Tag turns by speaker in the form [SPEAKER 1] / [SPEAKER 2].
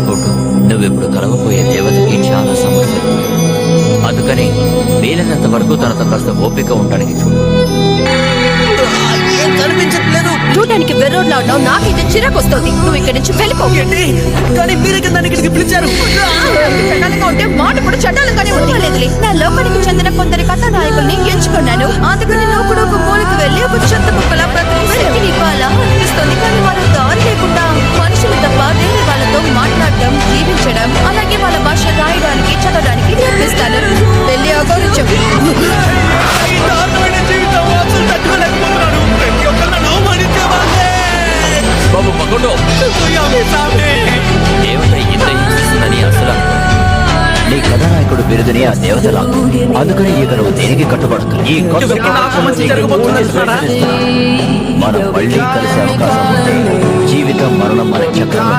[SPEAKER 1] మకోటో, నువ్విప్పుడు కలవబోయే దేవతకి చాలా సమస్యలు ఉన్నాయి. అందుకని వీలైనంత వరకు తనతో కాస్త ఓపిక ఉండడానికి చూడు.
[SPEAKER 2] కనిపించట్లేదు.
[SPEAKER 3] చూడడానికి వెర్రోడ్లా ఉన్నావు. నాకైతే చిరాకు వస్తుంది. నువ్వు ఇక్కడి నుంచి వెళ్ళిపో.
[SPEAKER 2] కానీ మీరే కదా నన్ను ఇక్కడికి పిలిచారు.
[SPEAKER 3] చండాలంగా ఉంటే మాట కూడా చండాలంగానే ఉండలేదులే. నా లోకానికి చెందిన కొందరి కథానాయకుల్ని ఎంచుకున్నాను. అందుకని నువ్వు కూడా ఒక మూలకి వెళ్ళి ఒక చెత్త కుక్కలా ప్రతి ఇవ్వాలా అనిపిస్తుంది. కానీ వాళ్ళ దారి లేకుండా మనుషులు తప్ప వేరే వాళ్ళతో మాట్లాడటం, జీవించడం, అలాగే వాళ్ళ భాష రాయడానికి, చదవడానికి నేర్పిస్తాను. వెళ్ళి అగౌరవం.
[SPEAKER 1] బాబు మకోటో, దేవత ఇంత హింసిస్తుందని అసలు నీ కథానాయకుడు బిరుదుని ఆ దేవత లాగు. అందుకని ఇక నువ్వు దేనికి కట్టుబడుతుంది. ఈ కొత్త మనం మళ్ళీ కలిసే అవకాశం ఉంటే జీవితం మరణం మన చక్రంలో